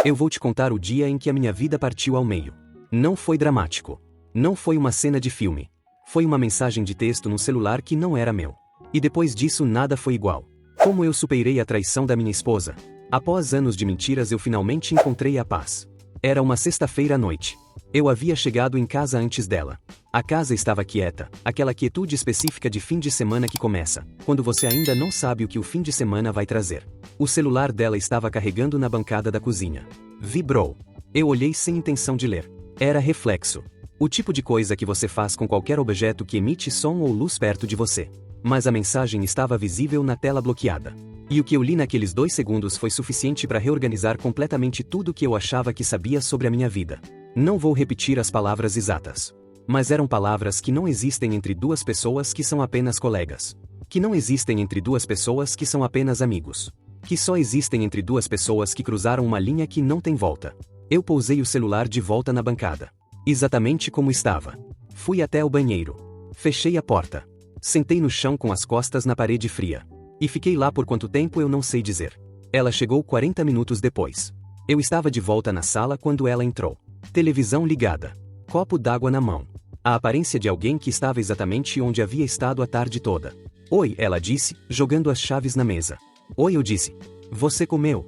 Eu vou te contar o dia em que a minha vida partiu ao meio. Não foi dramático. Não foi uma cena de filme. Foi uma mensagem de texto num celular que não era meu. E depois disso nada foi igual. Como eu superei a traição da minha esposa? Após anos de mentiras eu finalmente encontrei a paz. Era uma sexta-feira à noite. Eu havia chegado em casa antes dela. A casa estava quieta, aquela quietude específica de fim de semana que começa, quando você ainda não sabe o que o fim de semana vai trazer. O celular dela estava carregando na bancada da cozinha. Vibrou. Eu olhei sem intenção de ler. Era reflexo. O tipo de coisa que você faz com qualquer objeto que emite som ou luz perto de você. Mas a mensagem estava visível na tela bloqueada. E o que eu li naqueles 2 segundos foi suficiente para reorganizar completamente tudo o que eu achava que sabia sobre a minha vida. Não vou repetir as palavras exatas. Mas eram palavras que não existem entre 2 pessoas que são apenas colegas. Que não existem entre 2 pessoas que são apenas amigos. Que só existem entre 2 pessoas que cruzaram uma linha que não tem volta. Eu pousei o celular de volta na bancada. Exatamente como estava. Fui até o banheiro. Fechei a porta. Sentei no chão com as costas na parede fria. E fiquei lá por quanto tempo eu não sei dizer. Ela chegou 40 minutos depois. Eu estava de volta na sala quando ela entrou. Televisão ligada. Copo d'água na mão. A aparência de alguém que estava exatamente onde havia estado a tarde toda. Oi, ela disse, jogando as chaves na mesa. Oi, eu disse. Você comeu?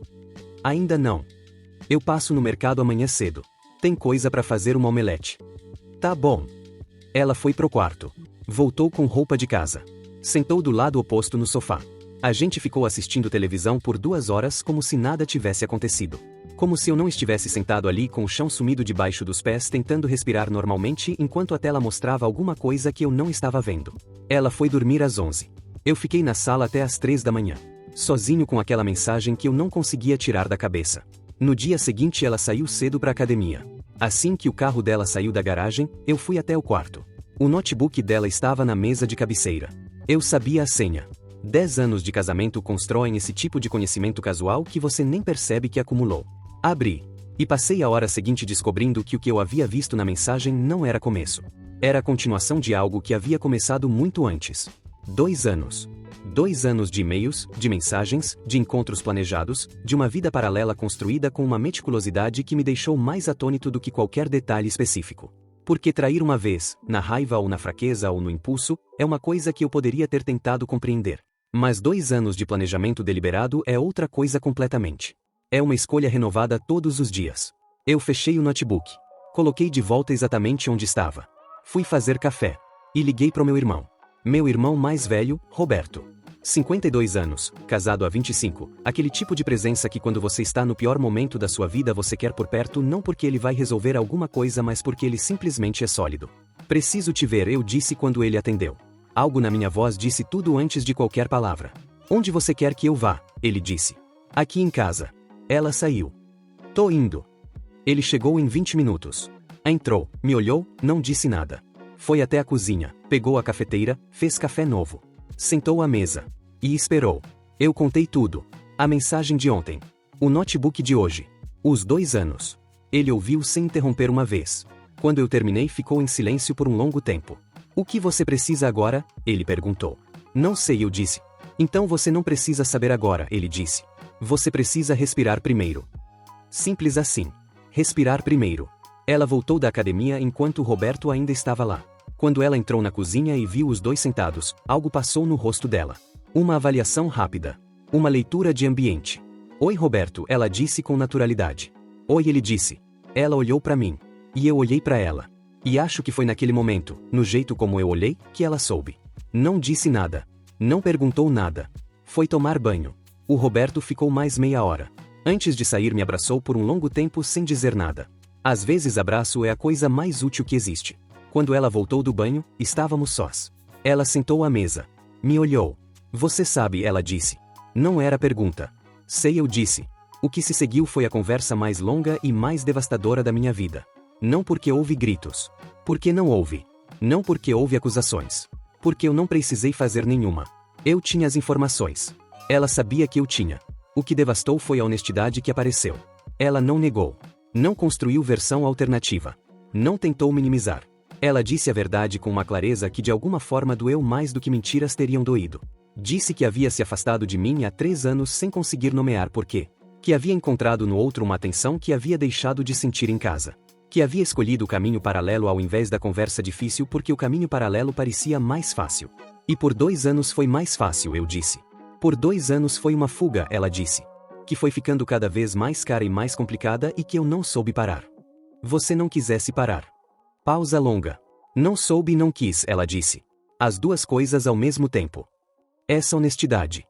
Ainda não. Eu passo no mercado amanhã cedo. Tem coisa para fazer uma omelete. Tá bom. Ela foi pro quarto. Voltou com roupa de casa. Sentou do lado oposto no sofá. A gente ficou assistindo televisão por 2 horas como se nada tivesse acontecido. Como se eu não estivesse sentado ali com o chão sumido debaixo dos pés tentando respirar normalmente enquanto a tela mostrava alguma coisa que eu não estava vendo. Ela foi dormir às 11. Eu fiquei na sala até às 3 da manhã. Sozinho com aquela mensagem que eu não conseguia tirar da cabeça. No dia seguinte ela saiu cedo para a academia. Assim que o carro dela saiu da garagem, eu fui até o quarto. O notebook dela estava na mesa de cabeceira. Eu sabia a senha. 10 anos de casamento constroem esse tipo de conhecimento casual que você nem percebe que acumulou. Abri. E passei a hora seguinte descobrindo que o que eu havia visto na mensagem não era começo. Era a continuação de algo que havia começado muito antes. 2 anos. 2 anos de e-mails, de mensagens, de encontros planejados, de uma vida paralela construída com uma meticulosidade que me deixou mais atônito do que qualquer detalhe específico. Porque trair uma vez, na raiva ou na fraqueza ou no impulso, é uma coisa que eu poderia ter tentado compreender. Mas 2 anos de planejamento deliberado é outra coisa completamente. É uma escolha renovada todos os dias. Eu fechei o notebook. Coloquei de volta exatamente onde estava. Fui fazer café. E liguei pro meu irmão. Meu irmão mais velho, Roberto. 52 anos, casado há 25, aquele tipo de presença que quando você está no pior momento da sua vida você quer por perto não porque ele vai resolver alguma coisa mas porque ele simplesmente é sólido. Preciso te ver, eu disse quando ele atendeu. Algo na minha voz disse tudo antes de qualquer palavra. Onde você quer que eu vá? Ele disse. Aqui em casa. Ela saiu. Tô indo. Ele chegou em 20 minutos. Entrou, me olhou, não disse nada. Foi até a cozinha, pegou a cafeteira, fez café novo. Sentou à mesa. E esperou. Eu contei tudo. A mensagem de ontem. O notebook de hoje. Os 2 anos. Ele ouviu sem interromper uma vez. Quando eu terminei ficou em silêncio por um longo tempo. O que você precisa agora? Ele perguntou. Não sei, eu disse. Então você não precisa saber agora, ele disse. Você precisa respirar primeiro. Simples assim. Respirar primeiro. Ela voltou da academia enquanto Roberto ainda estava lá. Quando ela entrou na cozinha e viu os 2 sentados, algo passou no rosto dela. Uma avaliação rápida. Uma leitura de ambiente. Oi, Roberto, ela disse com naturalidade. Oi, ele disse. Ela olhou para mim. E eu olhei para ela. E acho que foi naquele momento, no jeito como eu olhei, que ela soube. Não disse nada. Não perguntou nada. Foi tomar banho. O Roberto ficou mais meia hora. Antes de sair me abraçou por um longo tempo sem dizer nada. Às vezes abraço é a coisa mais útil que existe. Quando ela voltou do banho, estávamos sós. Ela sentou à mesa. Me olhou. Você sabe, ela disse. Não era pergunta. Sei, eu disse. O que se seguiu foi a conversa mais longa e mais devastadora da minha vida. Não porque houve gritos. Porque não houve. Não porque houve acusações. Porque eu não precisei fazer nenhuma. Eu tinha as informações. Ela sabia que eu tinha. O que devastou foi a honestidade que apareceu. Ela não negou. Não construiu versão alternativa. Não tentou minimizar. Ela disse a verdade com uma clareza que de alguma forma doeu mais do que mentiras teriam doído. Disse que havia se afastado de mim há 3 anos sem conseguir nomear porquê. Que havia encontrado no outro uma atenção que havia deixado de sentir em casa. Que havia escolhido o caminho paralelo ao invés da conversa difícil porque o caminho paralelo parecia mais fácil. E por 2 anos foi mais fácil, eu disse. Por 2 anos foi uma fuga, ela disse. Que foi ficando cada vez mais cara e mais complicada e que eu não soube parar. Você não quisesse parar. Pausa longa. Não soube e não quis, ela disse. As duas coisas ao mesmo tempo. Essa honestidade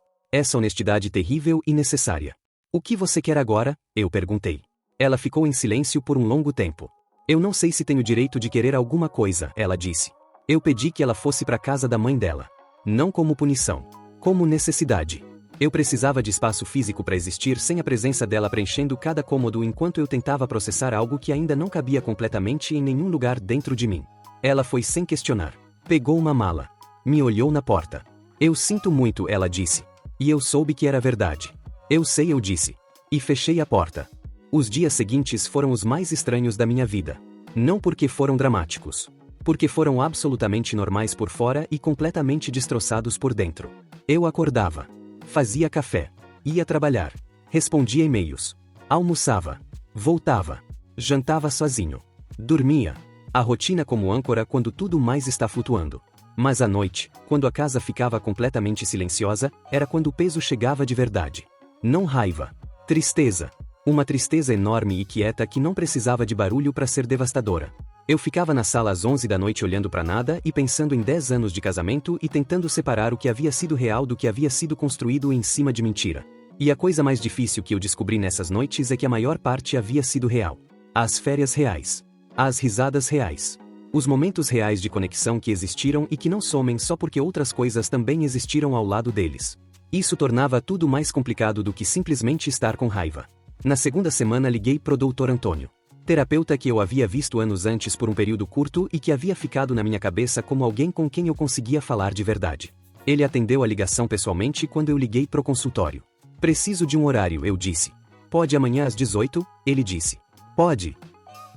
terrível e necessária. O que você quer agora? Eu perguntei. Ela ficou em silêncio por um longo tempo. Eu não sei se tenho direito de querer alguma coisa, ela disse. Eu pedi que ela fosse para a casa da mãe dela. Não como punição. Como necessidade. Eu precisava de espaço físico para existir sem a presença dela preenchendo cada cômodo enquanto eu tentava processar algo que ainda não cabia completamente em nenhum lugar dentro de mim. Ela foi sem questionar. Pegou uma mala. Me olhou na porta. Eu sinto muito, ela disse. E eu soube que era verdade. Eu sei, eu disse. E fechei a porta. Os dias seguintes foram os mais estranhos da minha vida. Não porque foram dramáticos. Porque foram absolutamente normais por fora e completamente destroçados por dentro. Eu acordava. Fazia café. Ia trabalhar. Respondia e-mails. Almoçava. Voltava. Jantava sozinho. Dormia. A rotina como âncora quando tudo mais está flutuando. Mas à noite, quando a casa ficava completamente silenciosa, era quando o peso chegava de verdade. Não raiva. Tristeza. Uma tristeza enorme e quieta que não precisava de barulho para ser devastadora. Eu ficava na sala às 11 da noite olhando para nada e pensando em 10 anos de casamento e tentando separar o que havia sido real do que havia sido construído em cima de mentira. E a coisa mais difícil que eu descobri nessas noites é que a maior parte havia sido real. As férias reais. As risadas reais. Os momentos reais de conexão que existiram e que não somem só porque outras coisas também existiram ao lado deles. Isso tornava tudo mais complicado do que simplesmente estar com raiva. Na segunda semana liguei pro Dr. Antônio. Terapeuta que eu havia visto anos antes por um período curto e que havia ficado na minha cabeça como alguém com quem eu conseguia falar de verdade. Ele atendeu a ligação pessoalmente quando eu liguei pro consultório. Preciso de um horário, eu disse. Pode amanhã às 18? Ele disse. Pode.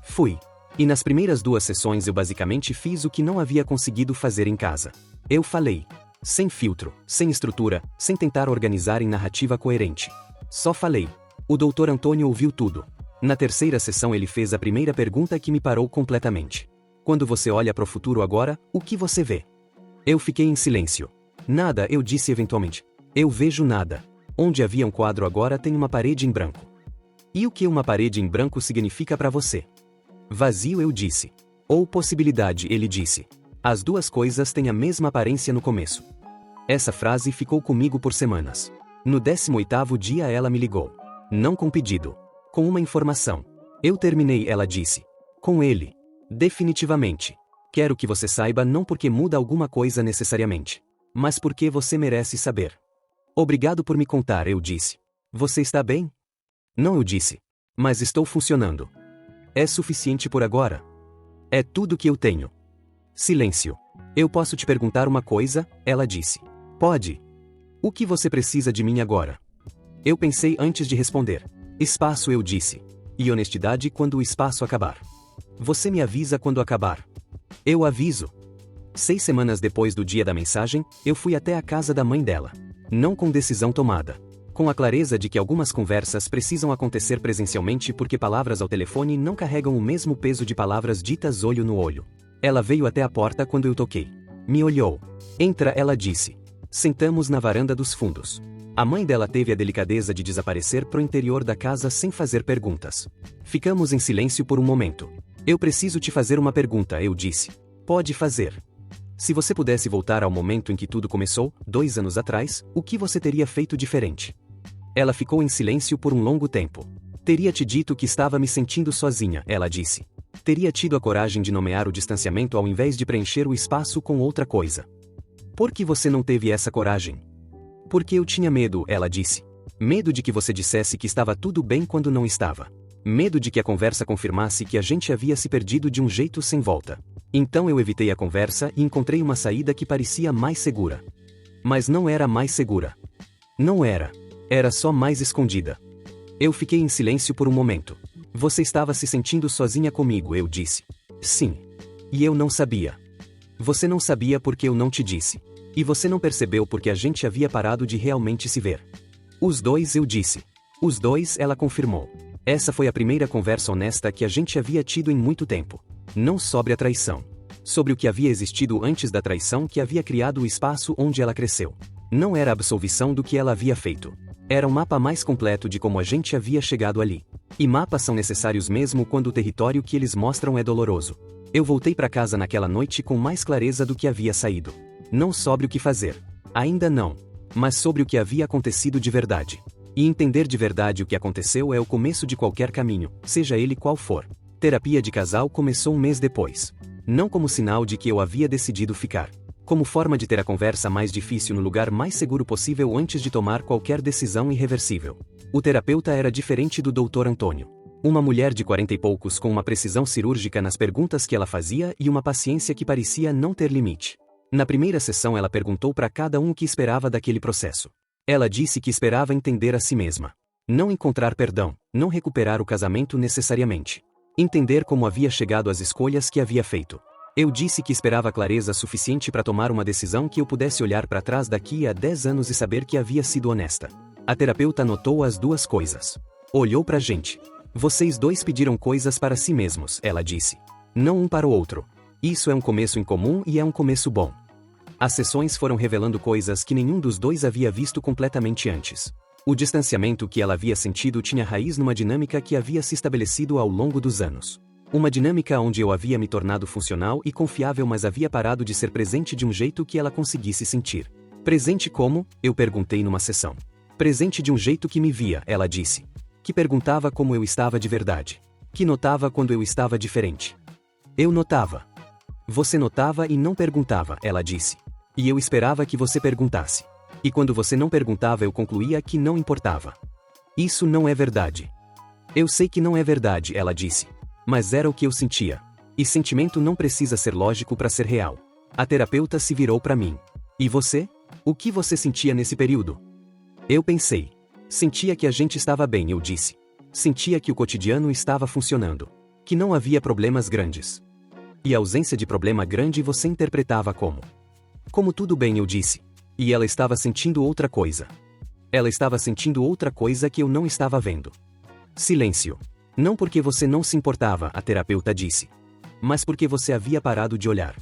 Fui. E nas primeiras 2 sessões eu basicamente fiz o que não havia conseguido fazer em casa. Eu falei. Sem filtro, sem estrutura, sem tentar organizar em narrativa coerente. Só falei. O Dr. Antônio ouviu tudo. Na terceira sessão ele fez a primeira pergunta que me parou completamente. Quando você olha para o futuro agora, o que você vê? Eu fiquei em silêncio. Nada, eu disse eventualmente. Eu vejo nada. Onde havia um quadro agora tem uma parede em branco. E o que uma parede em branco significa para você? Vazio, eu disse. Ou possibilidade, ele disse. As duas coisas têm a mesma aparência no começo. Essa frase ficou comigo por semanas. No 18º dia ela me ligou. Não com pedido. Com uma informação. Eu terminei, ela disse. Com ele. Definitivamente. Quero que você saiba não porque muda alguma coisa necessariamente. Mas porque você merece saber. Obrigado por me contar, eu disse. Você está bem? Não, eu disse. Mas estou funcionando. É suficiente por agora. É tudo que eu tenho. Silêncio. Eu posso te perguntar uma coisa? Ela disse. Pode. O que você precisa de mim agora? Eu pensei antes de responder. Espaço, eu disse. E honestidade quando o espaço acabar. Você me avisa quando acabar. Eu aviso. 6 semanas depois do dia da mensagem, eu fui até a casa da mãe dela. Não com decisão tomada. Com a clareza de que algumas conversas precisam acontecer presencialmente porque palavras ao telefone não carregam o mesmo peso de palavras ditas olho no olho. Ela veio até a porta quando eu toquei. Me olhou. Entra, ela disse. Sentamos na varanda dos fundos. A mãe dela teve a delicadeza de desaparecer pro interior da casa sem fazer perguntas. Ficamos em silêncio por um momento. Eu preciso te fazer uma pergunta, eu disse. Pode fazer. Se você pudesse voltar ao momento em que tudo começou, 2 anos atrás, o que você teria feito diferente? Ela ficou em silêncio por um longo tempo. Teria te dito que estava me sentindo sozinha, ela disse. Teria tido a coragem de nomear o distanciamento ao invés de preencher o espaço com outra coisa. Por que você não teve essa coragem? Porque eu tinha medo, ela disse. Medo de que você dissesse que estava tudo bem quando não estava. Medo de que a conversa confirmasse que a gente havia se perdido de um jeito sem volta. Então eu evitei a conversa e encontrei uma saída que parecia mais segura. Mas não era mais segura. Não era. Era só mais escondida. Eu fiquei em silêncio por um momento. Você estava se sentindo sozinha comigo, eu disse. Sim. E eu não sabia. Você não sabia porque eu não te disse. E você não percebeu porque a gente havia parado de realmente se ver. Os dois, eu disse. Os dois, ela confirmou. Essa foi a primeira conversa honesta que a gente havia tido em muito tempo. Não sobre a traição. Sobre o que havia existido antes da traição que havia criado o espaço onde ela cresceu. Não era a absolvição do que ela havia feito. Era um mapa mais completo de como a gente havia chegado ali. E mapas são necessários mesmo quando o território que eles mostram é doloroso. Eu voltei para casa naquela noite com mais clareza do que havia saído. Não sobre o que fazer. Ainda não. Mas sobre o que havia acontecido de verdade. E entender de verdade o que aconteceu é o começo de qualquer caminho, seja ele qual for. Terapia de casal começou um mês depois. Não como sinal de que eu havia decidido ficar. Como forma de ter a conversa mais difícil no lugar mais seguro possível antes de tomar qualquer decisão irreversível. O terapeuta era diferente do Dr. Antônio. Uma mulher de 40 e poucos com uma precisão cirúrgica nas perguntas que ela fazia e uma paciência que parecia não ter limite. Na primeira sessão ela perguntou para cada um o que esperava daquele processo. Ela disse que esperava entender a si mesma. Não encontrar perdão, não recuperar o casamento necessariamente. Entender como havia chegado às escolhas que havia feito. Eu disse que esperava clareza suficiente para tomar uma decisão que eu pudesse olhar para trás daqui a 10 anos e saber que havia sido honesta. A terapeuta notou as duas coisas. Olhou pra gente. Vocês dois pediram coisas para si mesmos, ela disse. Não um para o outro. Isso é um começo incomum e é um começo bom. As sessões foram revelando coisas que nenhum dos dois havia visto completamente antes. O distanciamento que ela havia sentido tinha raiz numa dinâmica que havia se estabelecido ao longo dos anos. Uma dinâmica onde eu havia me tornado funcional e confiável, mas havia parado de ser presente de um jeito que ela conseguisse sentir. Presente como? Eu perguntei numa sessão. Presente de um jeito que me via, ela disse. Que perguntava como eu estava de verdade. Que notava quando eu estava diferente. Eu notava. Você notava e não perguntava, ela disse. E eu esperava que você perguntasse. E quando você não perguntava eu concluía que não importava. Isso não é verdade. Eu sei que não é verdade, ela disse. Mas era o que eu sentia. E sentimento não precisa ser lógico para ser real. A terapeuta se virou para mim. E você? O que você sentia nesse período? Eu pensei. Sentia que a gente estava bem, eu disse. Sentia que o cotidiano estava funcionando. Que não havia problemas grandes. E a ausência de problema grande você interpretava como? Como tudo bem, eu disse. E ela estava sentindo outra coisa. Ela estava sentindo outra coisa que eu não estava vendo. Silêncio. Não porque você não se importava, a terapeuta disse. Mas porque você havia parado de olhar.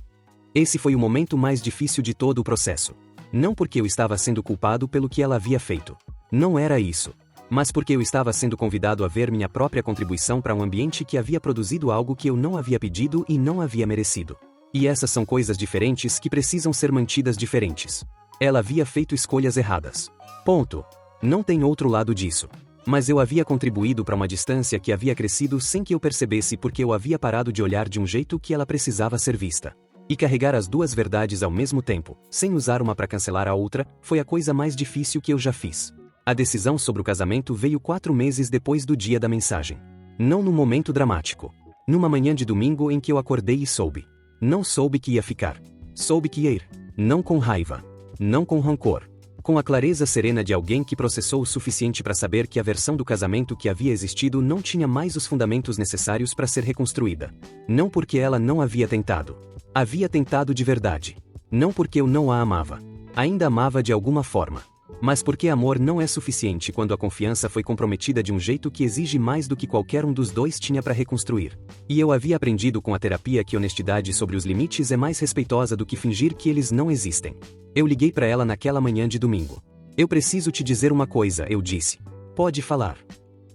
Esse foi o momento mais difícil de todo o processo. Não porque eu estava sendo culpado pelo que ela havia feito. Não era isso. Mas porque eu estava sendo convidado a ver minha própria contribuição para um ambiente que havia produzido algo que eu não havia pedido e não havia merecido. E essas são coisas diferentes que precisam ser mantidas diferentes. Ela havia feito escolhas erradas. Ponto. Não tem outro lado disso. Mas eu havia contribuído para uma distância que havia crescido sem que eu percebesse porque eu havia parado de olhar de um jeito que ela precisava ser vista. E carregar as duas verdades ao mesmo tempo, sem usar uma para cancelar a outra, foi a coisa mais difícil que eu já fiz. A decisão sobre o casamento veio 4 meses depois do dia da mensagem. Não num momento dramático. Numa manhã de domingo em que eu acordei e soube. Não soube que ia ficar. Soube que ia ir. Não com raiva. Não com rancor. Com a clareza serena de alguém que processou o suficiente para saber que a versão do casamento que havia existido não tinha mais os fundamentos necessários para ser reconstruída. Não porque ela não havia tentado. Havia tentado de verdade. Não porque eu não a amava. Ainda amava de alguma forma. Mas porque amor não é suficiente quando a confiança foi comprometida de um jeito que exige mais do que qualquer um dos dois tinha para reconstruir. E eu havia aprendido com a terapia que honestidade sobre os limites é mais respeitosa do que fingir que eles não existem. Eu liguei para ela naquela manhã de domingo. Eu preciso te dizer uma coisa, eu disse. Pode falar.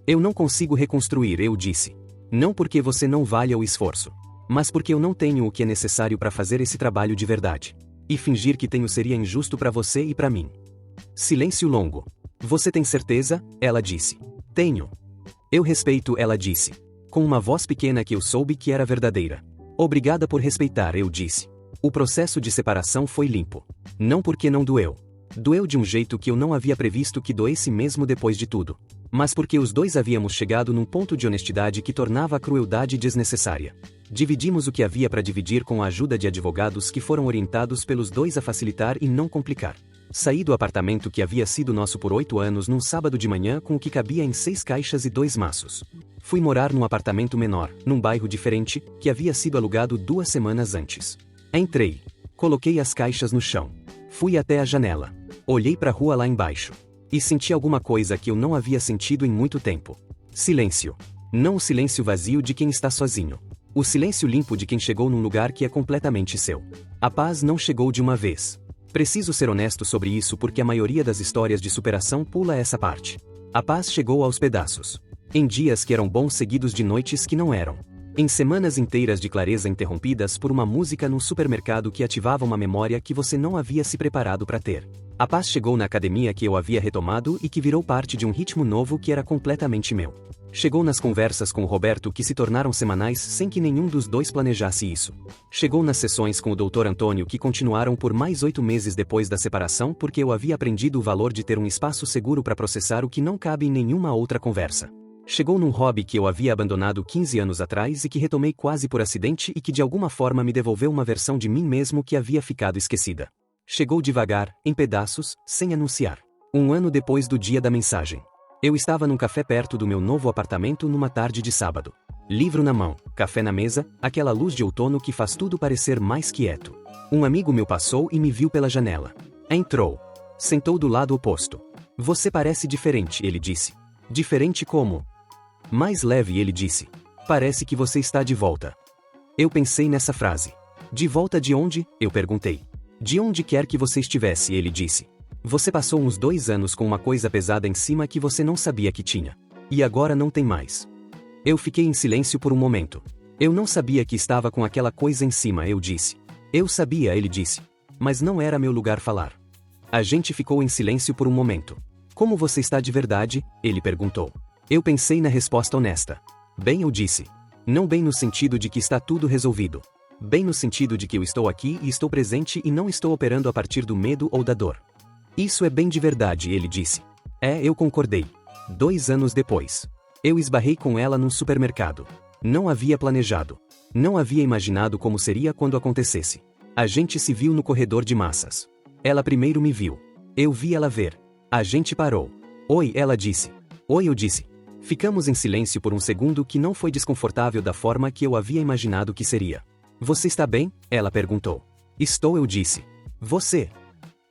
Eu não consigo reconstruir, eu disse. Não porque você não valha o esforço. Mas porque eu não tenho o que é necessário para fazer esse trabalho de verdade. E fingir que tenho seria injusto para você e para mim. Silêncio longo. Você tem certeza? Ela disse. Tenho. Eu respeito, ela disse. Com uma voz pequena que eu soube que era verdadeira. Obrigada por respeitar, eu disse. O processo de separação foi limpo. Não porque não doeu. Doeu de um jeito que eu não havia previsto que doesse mesmo depois de tudo. Mas porque os dois havíamos chegado num ponto de honestidade que tornava a crueldade desnecessária. Dividimos o que havia para dividir com a ajuda de advogados que foram orientados pelos dois a facilitar e não complicar. Saí do apartamento que havia sido nosso por 8 anos num sábado de manhã com o que cabia em 6 caixas e 2 maços. Fui morar num apartamento menor, num bairro diferente, que havia sido alugado 2 semanas antes. Entrei. Coloquei as caixas no chão. Fui até a janela. Olhei para a rua lá embaixo. E senti alguma coisa que eu não havia sentido em muito tempo. Silêncio. Não o silêncio vazio de quem está sozinho. O silêncio limpo de quem chegou num lugar que é completamente seu. A paz não chegou de uma vez. Preciso ser honesto sobre isso porque a maioria das histórias de superação pula essa parte. A paz chegou aos pedaços. Em dias que eram bons seguidos de noites que não eram. Em semanas inteiras de clareza interrompidas por uma música no supermercado que ativava uma memória que você não havia se preparado para ter. A paz chegou na academia que eu havia retomado e que virou parte de um ritmo novo que era completamente meu. Chegou nas conversas com o Roberto que se tornaram semanais sem que nenhum dos dois planejasse isso. Chegou nas sessões com o Dr. Antônio que continuaram por mais 8 meses depois da separação porque eu havia aprendido o valor de ter um espaço seguro para processar o que não cabe em nenhuma outra conversa. Chegou num hobby que eu havia abandonado 15 anos atrás e que retomei quase por acidente e que de alguma forma me devolveu uma versão de mim mesmo que havia ficado esquecida. Chegou devagar, em pedaços, sem anunciar. 1 ano depois do dia da mensagem. Eu estava num café perto do meu novo apartamento numa tarde de sábado. Livro na mão, café na mesa, aquela luz de outono que faz tudo parecer mais quieto. Um amigo meu passou e me viu pela janela. Entrou. Sentou do lado oposto. Você parece diferente, ele disse. Diferente como? Mais leve, ele disse. Parece que você está de volta. Eu pensei nessa frase. De volta de onde? Eu perguntei. De onde quer que você estivesse, ele disse. Você passou uns 2 anos com uma coisa pesada em cima que você não sabia que tinha. E agora não tem mais. Eu fiquei em silêncio por um momento. Eu não sabia que estava com aquela coisa em cima, eu disse. Eu sabia, ele disse. Mas não era meu lugar falar. A gente ficou em silêncio por um momento. Como você está de verdade? Ele perguntou. Eu pensei na resposta honesta. Bem, eu disse. Não bem no sentido de que está tudo resolvido. Bem no sentido de que eu estou aqui e estou presente e não estou operando a partir do medo ou da dor. Isso é bem de verdade, ele disse. Eu concordei. 2 anos depois. Eu esbarrei com ela num supermercado. Não havia planejado. Não havia imaginado como seria quando acontecesse. A gente se viu no corredor de massas. Ela primeiro me viu. Eu vi ela ver. A gente parou. Oi, ela disse. Oi, eu disse. Ficamos em silêncio por um segundo que não foi desconfortável da forma que eu havia imaginado que seria. Você está bem? Ela perguntou. Estou, eu disse. Você?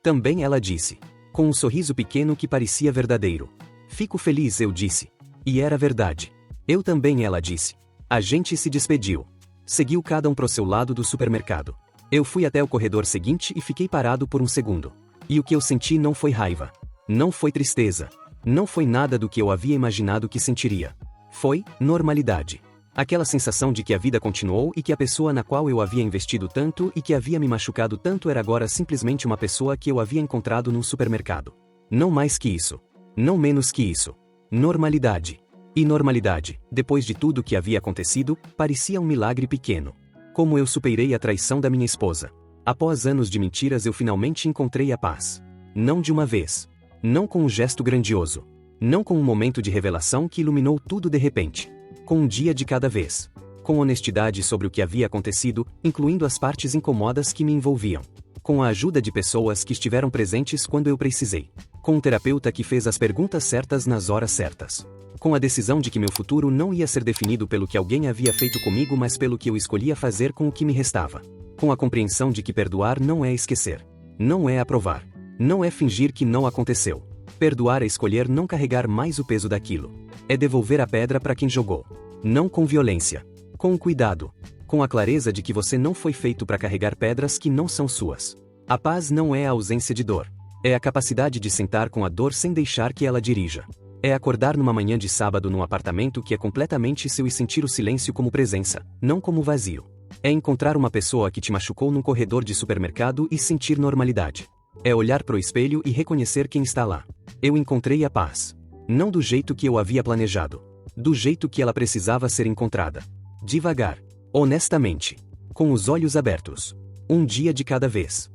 Também, ela disse. Com um sorriso pequeno que parecia verdadeiro. Fico feliz, eu disse. E era verdade. Eu também, ela disse. A gente se despediu. Seguiu cada um pro seu lado do supermercado. Eu fui até o corredor seguinte e fiquei parado por um segundo. E o que eu senti não foi raiva. Não foi tristeza. Não foi nada do que eu havia imaginado que sentiria. Foi normalidade. Aquela sensação de que a vida continuou e que a pessoa na qual eu havia investido tanto e que havia me machucado tanto era agora simplesmente uma pessoa que eu havia encontrado num supermercado. Não mais que isso. Não menos que isso. Normalidade. E normalidade, depois de tudo que havia acontecido, parecia um milagre pequeno. Como eu superei a traição da minha esposa. Após anos de mentiras eu finalmente encontrei a paz. Não de uma vez. Não com um gesto grandioso. Não com um momento de revelação que iluminou tudo de repente. Com um dia de cada vez. Com honestidade sobre o que havia acontecido, incluindo as partes incomodas que me envolviam. Com a ajuda de pessoas que estiveram presentes quando eu precisei. Com um terapeuta que fez as perguntas certas nas horas certas. Com a decisão de que meu futuro não ia ser definido pelo que alguém havia feito comigo, mas pelo que eu escolhia fazer com o que me restava. Com a compreensão de que perdoar não é esquecer. Não é aprovar. Não é fingir que não aconteceu. Perdoar é escolher não carregar mais o peso daquilo. É devolver a pedra para quem jogou. Não com violência. Com cuidado. Com a clareza de que você não foi feito para carregar pedras que não são suas. A paz não é a ausência de dor. É a capacidade de sentar com a dor sem deixar que ela dirija. É acordar numa manhã de sábado num apartamento que é completamente seu e sentir o silêncio como presença, não como vazio. É encontrar uma pessoa que te machucou num corredor de supermercado e sentir normalidade. É olhar pro espelho e reconhecer quem está lá. Eu encontrei a paz. Não do jeito que eu havia planejado. Do jeito que ela precisava ser encontrada. Devagar. Honestamente. Com os olhos abertos. Um dia de cada vez.